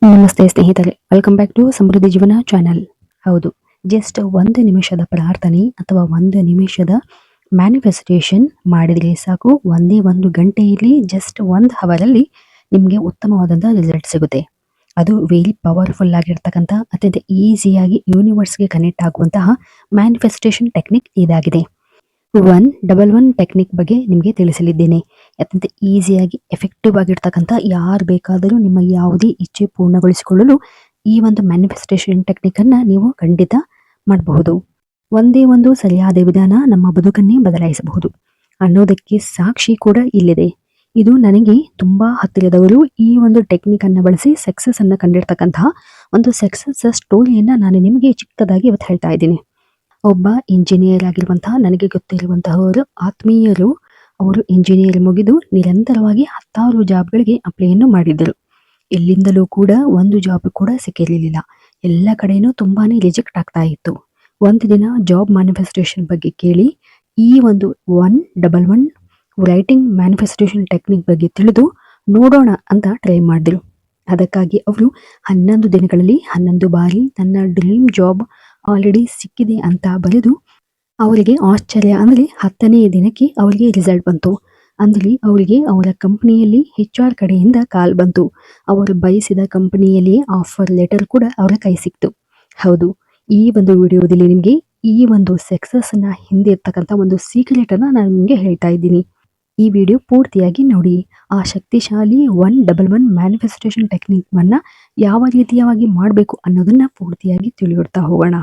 ನಮಸ್ತೆ ಸ್ನೇಹಿತರೆ, welcome back to ಸಮೃದ್ಧಿ ಜೀವನ ಚಾನಲ್. ಹೌದು, ಜಸ್ಟ್ ಒಂದು ನಿಮಿಷದ ಪ್ರಾರ್ಥನೆ ಅಥವಾ ಒಂದು ನಿಮಿಷದ ಮ್ಯಾನಿಫೆಸ್ಟೇಷನ್ ಮಾಡಿದ್ರೆ ಸಾಕು. ಒಂದೇ ಒಂದು ಗಂಟೆಯಲ್ಲಿ, ಜಸ್ಟ್ 1 ಅವರಲ್ಲಿ ನಿಮಗೆ ಉತ್ತಮವಾದಂತಹ ರಿಸಲ್ಟ್ ಸಿಗುತ್ತೆ. ಅದು ವೆರಿ ಪವರ್ಫುಲ್ ಆಗಿರ್ತಕ್ಕಂಥ, ಅತ್ಯಂತ ಈಸಿಯಾಗಿ ಯೂನಿವರ್ಸ್ಗೆ ಕನೆಕ್ಟ್ ಆಗುವಂತಹ ಮ್ಯಾನಿಫೆಸ್ಟೇಷನ್ ಟೆಕ್ನಿಕ್ ಇದಾಗಿದೆ. 111 ಟೆಕ್ನಿಕ್ ಬಗ್ಗೆ ನಿಮಗೆ ತಿಳಿಸಲಿದ್ದೇನೆ. ಅತ್ಯಂತ ಈಸಿಯಾಗಿ ಎಫೆಕ್ಟಿವ್ ಆಗಿರ್ತಕ್ಕಂಥ, ಯಾರು ಬೇಕಾದರೂ ನಿಮ್ಮ ಯಾವುದೇ ಇಚ್ಛೆ ಪೂರ್ಣಗೊಳಿಸಿಕೊಳ್ಳಲು ಈ ಒಂದು ಮ್ಯಾನಿಫೆಸ್ಟೇಷನ್ ಟೆಕ್ನಿಕ್ ಅನ್ನ ನೀವು ಖಂಡಿತ ಮಾಡಬಹುದು. ಒಂದೇ ಒಂದು ಸರಿಯಾದ ವಿಧಾನ ನಮ್ಮ ಬದುಕನ್ನೇ ಬದಲಾಯಿಸಬಹುದು ಅನ್ನೋದಕ್ಕೆ ಸಾಕ್ಷಿ ಕೂಡ ಇಲ್ಲಿದೆ. ಇದು ನನಗೆ ತುಂಬಾ ಹತ್ತಿರದವರು ಈ ಒಂದು ಟೆಕ್ನಿಕ್ ಅನ್ನ ಬಳಸಿ ಸಕ್ಸಸ್ ಅನ್ನ ಕಂಡಿರ್ತಕ್ಕಂತಹ ಒಂದು ಸಕ್ಸಸ್ ಸ್ಟೋರಿಯನ್ನ ನಾನು ನಿಮಗೆ ಚಿಕ್ಕದಾಗಿ ಇವತ್ತು ಹೇಳ್ತಾ ಇದ್ದೀನಿ. ಒಬ್ಬ ಇಂಜಿನಿಯರ್ ಆಗಿರುವಂತಹ ನನಗೆ ಗೊತ್ತಿರುವಂತಹವರು ಆತ್ಮೀಯರು. ಅವರು ಇಂಜಿನಿಯರ್ ಮುಗಿದು ನಿರಂತರವಾಗಿ 10 ಜಾಬ್ಗಳಿಗೆ ಅಪ್ಲೈಯನ್ನು ಮಾಡಿದ್ದರು. ಎಲ್ಲಿಂದಲೂ ಕೂಡ ಒಂದು ಜಾಬ್ ಕೂಡ ಸಿಕ್ಕಿರಲಿಲ್ಲ. ಎಲ್ಲ ಕಡೆನೂ ತುಂಬಾನೇ ರಿಜೆಕ್ಟ್ ಆಗ್ತಾ ಇತ್ತು. ಒಂದು ದಿನ ಜಾಬ್ ಮ್ಯಾನಿಫೆಸ್ಟೇಷನ್ ಬಗ್ಗೆ ಕೇಳಿ ಈ ಒಂದು 111 ರೈಟಿಂಗ್ ಮ್ಯಾನಿಫೆಸ್ಟೇಷನ್ ಟೆಕ್ನಿಕ್ ಬಗ್ಗೆ ತಿಳಿದು ನೋಡೋಣ ಅಂತ ಟ್ರೈ ಮಾಡಿದ್ರು. ಅದಕ್ಕಾಗಿ ಅವರು 11 ದಿನಗಳಲ್ಲಿ 11 ಬಾರಿ ತನ್ನ ಡ್ರೀಮ್ ಜಾಬ್ ಆಲ್ರೆಡಿ ಸಿಕ್ಕಿದೆ ಅಂತ ಬರೆದು, ಅವರಿಗೆ ಆಶ್ಚರ್ಯ ಅಂದರೆ 10ನೇ ದಿನಕ್ಕೆ ಅವರಿಗೆ ರಿಸಲ್ಟ್ ಬಂತು. ಅಂದರೆ ಅವರಿಗೆ ಅವರ ಕಂಪನಿಯಲ್ಲಿ HR ಕಡೆಯಿಂದ ಕಾಲ್ ಬಂತು. ಅವರು ಬಯಸಿದ ಕಂಪನಿಯಲ್ಲಿ ಆಫರ್ ಲೆಟರ್ ಕೂಡ ಅವರ ಕೈ ಸಿಕ್ತು. ಹೌದು, ಈ ಒಂದು ವಿಡಿಯೋದಲ್ಲಿ ನಿಮಗೆ ಈ ಒಂದು ಸಕ್ಸಸ್ ನ ಹಿಂದೆ ಇರ್ತಕ್ಕಂಥ ಒಂದು ಸೀಕ್ರೆಟ್ ಅನ್ನ ನಾನು ನಿಮಗೆ ಹೇಳ್ತಾ ಇದ್ದೀನಿ. ಈ ವಿಡಿಯೋ ಪೂರ್ತಿಯಾಗಿ ನೋಡಿ. ಆ ಶಕ್ತಿಶಾಲಿ 111 ಮ್ಯಾನಿಫೆಸ್ಟೇಷನ್ ಟೆಕ್ನಿಕ್ ಅನ್ನ ಯಾವ ರೀತಿಯಾಗಿ ಮಾಡಬೇಕು ಅನ್ನೋದನ್ನ ಪೂರ್ತಿಯಾಗಿ ತಿಳಿಯುತ್ತಾ ಹೋಗೋಣ.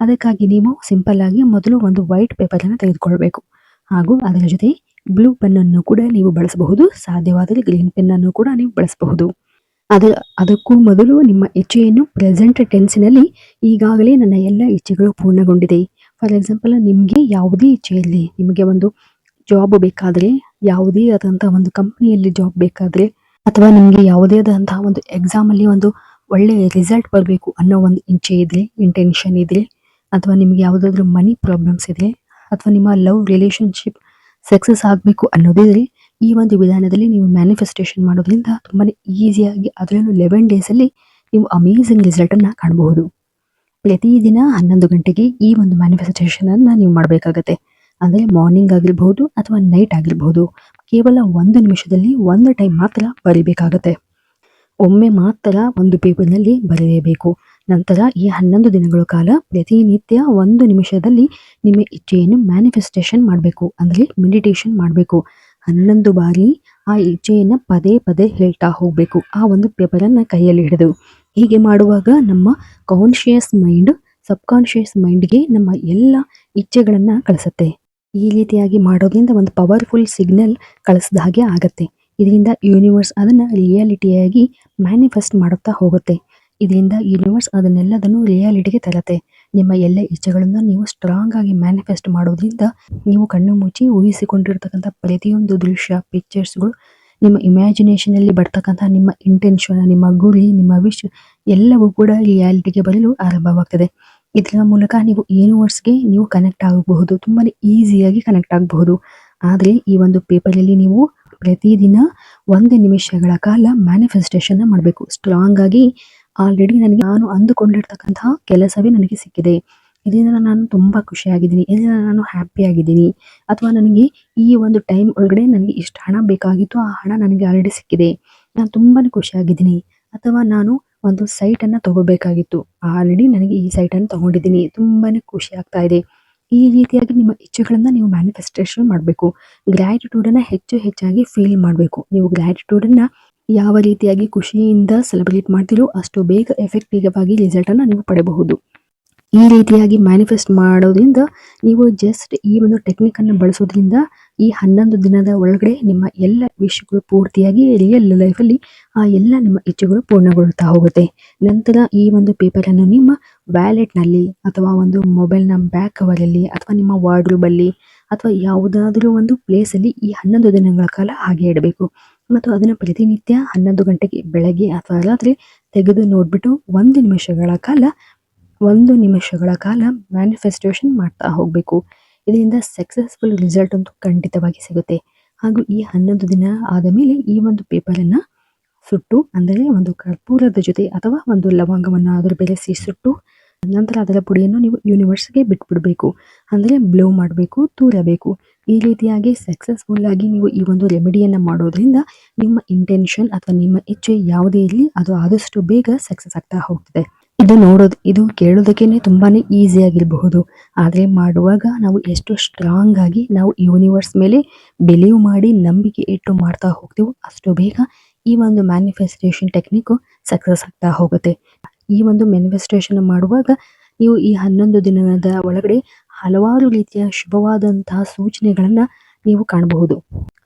ಅದಕ್ಕಾಗಿ ನೀವು ಸಿಂಪಲ್ ಆಗಿ ಮೊದಲು ಒಂದು ವೈಟ್ ಪೇಪರ್ ಅನ್ನು ತೆಗೆದುಕೊಳ್ಬೇಕು. ಹಾಗೂ ಅದರ ಜೊತೆ ಬ್ಲೂ ಪೆನ್ ಅನ್ನು ಕೂಡ ನೀವು ಬಳಸಬಹುದು. ಸಾಧ್ಯವಾದರೆ ಗ್ರೀನ್ ಪೆನ್ ಅನ್ನು ಕೂಡ ನೀವು ಬಳಸಬಹುದು. ಅದಕ್ಕೂ ಮೊದಲು ನಿಮ್ಮ ಇಚ್ಛೆಯನ್ನು ಪ್ರೆಸೆಂಟ್ ಟೆನ್ಸ್ನಲ್ಲಿ ಈಗಾಗಲೇ ನನ್ನ ಎಲ್ಲ ಇಚ್ಛೆಗಳು ಪೂರ್ಣಗೊಂಡಿದೆ. ಫಾರ್ ಎಕ್ಸಾಂಪಲ್, ನಿಮಗೆ ಯಾವುದೇ ಇಚ್ಛೆ ಇರಲಿ, ನಿಮಗೆ ಒಂದು ಜಾಬ್ ಬೇಕಾದರೆ, ಯಾವುದೇ ಆದಂತಹ ಒಂದು ಕಂಪನಿಯಲ್ಲಿ ಜಾಬ್ ಬೇಕಾದರೆ, ಅಥವಾ ನಿಮಗೆ ಯಾವುದೇ ಆದಂತಹ ಒಂದು ಎಕ್ಸಾಮ್ ಅಲ್ಲಿ ಒಂದು ಒಳ್ಳೆ ರಿಸಲ್ಟ್ ಬರಬೇಕು ಅನ್ನೋ ಒಂದು ಇಚ್ಛೆ ಇದ್ರೆ, ಇಂಟೆನ್ಷನ್ ಇದ್ರೆ, ಅಥವಾ ನಿಮಗೆ ಯಾವುದಾದ್ರೂ ಮನಿ ಪ್ರಾಬ್ಲಮ್ಸ್ ಇದ್ರೆ, ಅಥವಾ ನಿಮ್ಮ ಲವ್ ರಿಲೇಶನ್ಶಿಪ್ ಸಕ್ಸಸ್ ಆಗಬೇಕು ಅನ್ನೋದಿದ್ರೆ, ಈ ಒಂದು ವಿಧಾನದಲ್ಲಿ ನೀವು ಮ್ಯಾನಿಫೆಸ್ಟೇಷನ್ ಮಾಡೋದ್ರಿಂದ ತುಂಬಾನೇ ಈಸಿಯಾಗಿ, ಅದರಲ್ಲೂ 11 ಡೇಸ್ ಅಲ್ಲಿ ನೀವು ಅಮೇಝಿಂಗ್ ರಿಸಲ್ಟ್ ಅನ್ನ ಕಾಣಬಹುದು. ಪ್ರತಿದಿನ 11 ಗಂಟೆಗೆ ಈ ಒಂದು ಮ್ಯಾನಿಫೆಸ್ಟೇಷನ್ ಅನ್ನ ನೀವು ಮಾಡಬೇಕಾಗತ್ತೆ. ಅಂದ್ರೆ ಮಾರ್ನಿಂಗ್ ಆಗಿರಬಹುದು ಅಥವಾ ನೈಟ್ ಆಗಿರಬಹುದು. ಕೇವಲ 1 ನಿಮಿಷದಲ್ಲಿ 1 ಟೈಮ್ ಮಾತ್ರ ಬರೀಬೇಕಾಗತ್ತೆ. ಒಮ್ಮೆ ಮಾತ್ರ ಒಂದು ಪೇಪರ್ನಲ್ಲಿ ಬರೆಯಬೇಕು. ನಂತರ ಈ 11 ದಿನಗಳ ಕಾಲ ಪ್ರತಿನಿತ್ಯ 1 ನಿಮಿಷದಲ್ಲಿ ನಿಮ್ಮ ಇಚ್ಛೆಯನ್ನು ಮ್ಯಾನಿಫೆಸ್ಟೇಷನ್ ಮಾಡಬೇಕು. ಅಂದರೆ ಮೆಡಿಟೇಷನ್ ಮಾಡಬೇಕು. 11 ಬಾರಿ ಆ ಇಚ್ಛೆಯನ್ನ ಪದೇ ಪದೇ ಹೇಳ್ತಾ ಹೋಗ್ಬೇಕು, ಆ ಒಂದು ಪೇಪರ್ ಅನ್ನ ಕೈಯಲ್ಲಿ ಹಿಡಿದು. ಹೀಗೆ ಮಾಡುವಾಗ ನಮ್ಮ ಕಾನ್ಶಿಯಸ್ ಮೈಂಡ್ ಸಬ್ ಕಾನ್ಶಿಯಸ್ ಮೈಂಡ್ಗೆ ನಮ್ಮ ಎಲ್ಲ ಇಚ್ಛೆಗಳನ್ನ ಕಳಿಸುತ್ತೆ. ಈ ರೀತಿಯಾಗಿ ಮಾಡೋದ್ರಿಂದ ಒಂದು ಪವರ್ಫುಲ್ ಸಿಗ್ನಲ್ ಕಳಿಸಿದ ಹಾಗೆ ಆಗತ್ತೆ. ಇದರಿಂದ ಯೂನಿವರ್ಸ್ ಅದನ್ನ ರಿಯಾಲಿಟಿಯಾಗಿ ಮ್ಯಾನಿಫೆಸ್ಟ್ ಮಾಡುತ್ತಾ ಹೋಗುತ್ತೆ. ಇದರಿಂದ ಯೂನಿವರ್ಸ್ ಅದನ್ನೆಲ್ಲದನ್ನು ರಿಯಾಲಿಟಿಗೆ ತರತ್ತೆ. ನಿಮ್ಮ ಎಲ್ಲ ಇಚ್ಛೆಗಳನ್ನ ನೀವು ಸ್ಟ್ರಾಂಗ್ ಆಗಿ ಮ್ಯಾನಿಫೆಸ್ಟ್ ಮಾಡೋದ್ರಿಂದ ನೀವು ಕಣ್ಣು ಮುಚ್ಚಿ ಊಹಿಸಿಕೊಂಡಿರ್ತಕ್ಕಂಥ ಪ್ರತಿಯೊಂದು ದೃಶ್ಯ, ಪಿಕ್ಚರ್ಸ್ಗಳು, ನಿಮ್ಮ ಇಮ್ಯಾಜಿನೇಷನ್ ಅಲ್ಲಿ ಬರ್ತಕ್ಕಂಥ ನಿಮ್ಮ ಇಂಟೆನ್ಷನ್, ನಿಮ್ಮ ಗುರಿ, ನಿಮ್ಮ ವಿಶ್ ಎಲ್ಲವೂ ಕೂಡ ರಿಯಾಲಿಟಿಗೆ ಬರಲು ಆರಂಭವಾಗ್ತದೆ. ಇದರ ಮೂಲಕ ನೀವು ಯೂನಿವರ್ಸ್ಗೆ ನೀವು ಕನೆಕ್ಟ್ ಆಗಬಹುದು. ತುಂಬಾನೇ ಈಸಿಯಾಗಿ ಕನೆಕ್ಟ್ ಆಗಬಹುದು. ಆದ್ರೆ ಈ ಒಂದು ಪೇಪರ್ ಅಲ್ಲಿ ನೀವು ಪ್ರತಿದಿನ 1 ನಿಮಿಷಗಳ ಕಾಲ ಮ್ಯಾನಿಫೆಸ್ಟೇಷನ್ ಮಾಡಬೇಕು. ಸ್ಟ್ರಾಂಗ್ ಆಗಿ, ಆಲ್ರೆಡಿ ನಾನು ಅಂದುಕೊಂಡಿರ್ತಕ್ಕಂತಹ ಕೆಲಸವೇ ನನಗೆ ಸಿಕ್ಕಿದೆ, ಇದರಿಂದ ನಾನು ತುಂಬಾ ಖುಷಿಯಾಗಿದ್ದೀನಿ, ಇದರಿಂದ ನಾನು ಹ್ಯಾಪಿ ಆಗಿದ್ದೀನಿ, ಅಥವಾ ನನಗೆ ಈ ಒಂದು ಟೈಮ್ ಒಳಗಡೆ ನನಗೆ ಇಷ್ಟು ಹಣ ಬೇಕಾಗಿತ್ತು, ಆ ಹಣ ನನಗೆ ಆಲ್ರೆಡಿ ಸಿಕ್ಕಿದೆ, ನಾನು ತುಂಬಾನೇ ಖುಷಿಯಾಗಿದ್ದೀನಿ, ಅಥವಾ ನಾನು ಒಂದು ಸೈಟ್ ಅನ್ನ ತಗೋಬೇಕಾಗಿತ್ತು, ಆಲ್ರೆಡಿ ನನಗೆ ಈ ಸೈಟ್ ಅನ್ನು ತಗೊಂಡಿದ್ದೀನಿ, ತುಂಬಾನೇ ಖುಷಿ ಆಗ್ತಾ ಇದೆ. ಈ ರೀತಿಯಾಗಿ ನಿಮ್ಮ ಇಚ್ಛೆಗಳನ್ನ ನೀವು ಮ್ಯಾನಿಫೆಸ್ಟೇಷನ್ ಮಾಡಬೇಕು. ಗ್ರ್ಯಾಟಿಟ್ಯೂಡ್ ಅನ್ನ ಹೆಚ್ಚಾಗಿ ಫೀಲ್ ಮಾಡಬೇಕು. ನೀವು ಗ್ರ್ಯಾಟಿಟ್ಯೂಡ್ ಅನ್ನ ಯಾವ ರೀತಿಯಾಗಿ ಖುಷಿಯಿಂದ ಸೆಲೆಬ್ರೇಟ್ ಮಾಡ್ತೀರೋ ಅಷ್ಟು ಬೇಗ ಎಫೆಕ್ಟಿವ್ ಆಗಿ ರಿಸಲ್ಟ್ ಅನ್ನ ನೀವು ಪಡೆಯಬಹುದು. ಈ ರೀತಿಯಾಗಿ ಮ್ಯಾನಿಫೆಸ್ಟ್ ಮಾಡೋದ್ರಿಂದ ನೀವು ಜಸ್ಟ್ ಈ ಒಂದು ಟೆಕ್ನಿಕ್ ಅನ್ನು ಬಳಸೋದ್ರಿಂದ ಈ 11 ದಿನದ ಒಳಗಡೆ ನಿಮ್ಮ ಎಲ್ಲ ವಿಷಯಗಳು ಪೂರ್ತಿಯಾಗಿ ರಿಯಲ್ ಲೈಫ್ ಅಲ್ಲಿ ಆ ಎಲ್ಲ ನಿಮ್ಮ ಇಚ್ಛೆಗಳು ಪೂರ್ಣಗೊಳ್ತಾ ಹೋಗುತ್ತೆ. ನಂತರ ಈ ಒಂದು ಪೇಪರ್ ಅನ್ನು ನಿಮ್ಮ ವ್ಯಾಲೆಟ್ ನಲ್ಲಿ, ಅಥವಾ ಒಂದು ಮೊಬೈಲ್ ನ ಬ್ಯಾಕ್ ಕವರ್ ಅಲ್ಲಿ, ಅಥವಾ ನಿಮ್ಮ ವಾರ್ಡ್ರೋಬ್ ಅಲ್ಲಿ, ಅಥವಾ ಯಾವುದಾದ್ರೂ ಒಂದು ಪ್ಲೇಸ್ ಅಲ್ಲಿ ಈ 11 ದಿನಗಳ ಕಾಲ ಹಾಗೆ ಇಡಬೇಕು. ಮತ್ತು ಅದನ್ನು ಪ್ರತಿನಿತ್ಯ 11 ಗಂಟೆಗೆ ಬೆಳಗ್ಗೆ ಅಥವಾ ರಾತ್ರಿ ತೆಗೆದು ನೋಡ್ಬಿಟ್ಟು 1 ನಿಮಿಷಗಳ ಕಾಲ ಮ್ಯಾನಿಫೆಸ್ಟೇಷನ್ ಮಾಡ್ತಾ ಹೋಗಬೇಕು. ಇದರಿಂದ ಸಕ್ಸಸ್ಫುಲ್ ರಿಸಲ್ಟ್ ಅಂತೂ ಖಂಡಿತವಾಗಿ ಸಿಗುತ್ತೆ. ಹಾಗೂ ಈ 11 ದಿನ ಆದ ಮೇಲೆ ಈ ಒಂದು ಪೇಪರ್ ಅನ್ನ ಸುಟ್ಟು ಅಂದರೆ ಒಂದು ಕರ್ಪೂರದ ಜೊತೆ ಅಥವಾ ಒಂದು ಲವಂಗವನ್ನು ಅದರ ಬೆರೆಸಿ ಸುಟ್ಟು ನಂತರ ಅದರ ಪುಡಿಯನ್ನು ನೀವು ಯೂನಿವರ್ಸ್ಗೆ ಬಿಟ್ಬಿಡಬೇಕು. ಅಂದರೆ ಬ್ಲೋ ಮಾಡಬೇಕು, ತೂರಬೇಕು. ಈ ರೀತಿಯಾಗಿ ಸಕ್ಸಸ್ಫುಲ್ ಆಗಿ ನೀವು ಈ ಒಂದು ರೆಮಿಡಿಯನ್ನು ಮಾಡೋದ್ರಿಂದ ನಿಮ್ಮ ಇಂಟೆನ್ಷನ್ ಅಥವಾ ನಿಮ್ಮ ಇಚ್ಛೆ ಯಾವುದೇ ಇರಲಿ ಅದು ಆದಷ್ಟು ಬೇಗ ಸಕ್ಸಸ್ ಆಗ್ತಾ ಹೋಗ್ತದೆ. ಇದು ಕೇಳೋದಕ್ಕೇನೆ ತುಂಬಾನೇ ಈಸಿ ಆಗಿರಬಹುದು, ಆದರೆ ಮಾಡುವಾಗ ನಾವು ಎಷ್ಟು ಸ್ಟ್ರಾಂಗ್ ಆಗಿ ನಾವು ಯೂನಿವರ್ಸ್ ಮೇಲೆ ಬಿಲೀವ್ ಮಾಡಿ ನಂಬಿಕೆ ಇಟ್ಟು ಮಾಡ್ತಾ ಹೋಗ್ತೀವೋ ಅಷ್ಟು ಬೇಗ ಈ ಒಂದು ಮ್ಯಾನಿಫೆಸ್ಟೇಷನ್ ಟೆಕ್ನಿಕ್ ಸಕ್ಸಸ್ ಆಗ್ತಾ ಹೋಗುತ್ತೆ. ಈ ಒಂದು ಮ್ಯಾನಿಫೆಸ್ಟೇಷನ್ ಮಾಡುವಾಗ ನೀವು ಈ 11 ದಿನದ ಒಳಗಡೆ ಹಲವಾರು ರೀತಿಯ ಶುಭವಾದಂತಹ ಸೂಚನೆಗಳನ್ನ ನೀವು ಕಾಣಬಹುದು.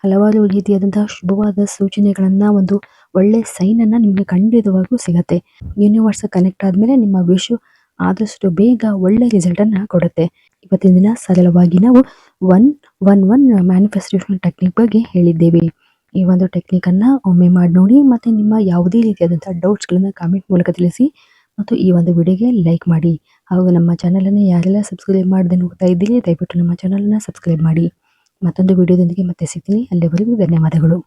ಹಲವಾರು ರೀತಿಯಾದಂತಹ ಶುಭವಾದ ಸೂಚನೆಗಳನ್ನ, ಒಂದು ಒಳ್ಳೆ ಸೈನ್ ಅನ್ನ ನಿಮಗೆ ಖಂಡಿತವಾಗೂ ಸಿಗತ್ತೆ. ಯೂನಿವರ್ಸ್ ಕನೆಕ್ಟ್ ಆದ್ಮೇಲೆ ನಿಮ್ಮ ವಿಶ್ ಆದಷ್ಟು ಬೇಗ ಒಳ್ಳೆ ರಿಸಲ್ಟ್ ಅನ್ನ ಕೊಡುತ್ತೆ. ಇವತ್ತಿನ ದಿನ ಸರಳವಾಗಿ ನಾವು 1-1-1 ಮ್ಯಾನಿಫೆಸ್ಟೇಷನ್ ಟೆಕ್ನಿಕ್ ಬಗ್ಗೆ ಹೇಳಿದ್ದೇವೆ. ಈ ಒಂದು ಟೆಕ್ನಿಕ್ ಅನ್ನ ಒಮ್ಮೆ ಮಾಡಿ ನೋಡಿ. ಮತ್ತೆ ನಿಮ್ಮ ಯಾವುದೇ ರೀತಿಯಾದಂತಹ ಡೌಟ್ಸ್ ಗಳನ್ನ ಕಾಮೆಂಟ್ ಮೂಲಕ ತಿಳಿಸಿ ಮತ್ತು ಈ ಒಂದು ವಿಡಿಯೋಗೆ ಲೈಕ್ ಮಾಡಿ. ಹಾಗೂ ನಮ್ಮ ಚಾನಲ್ ಅನ್ನು ಯಾರೆಲ್ಲ ಸಬ್ಸ್ಕ್ರೈಬ್ ಮಾಡದೆ ನೋಡ್ತಾ ಇದ್ದೀರಿ ದಯವಿಟ್ಟು ನಮ್ಮ ಚಾನಲ್ ಅನ್ನ ಸಬ್ಸ್ಕ್ರೈಬ್ ಮಾಡಿ. ಮತ್ತೊಂದು ವಿಡಿಯೋದೊಂದಿಗೆ ಮತ್ತೆ ಸಿಗ್ತೀನಿ. ಅಲ್ಲಿವರೆಗೂ ಧನ್ಯವಾದಗಳು.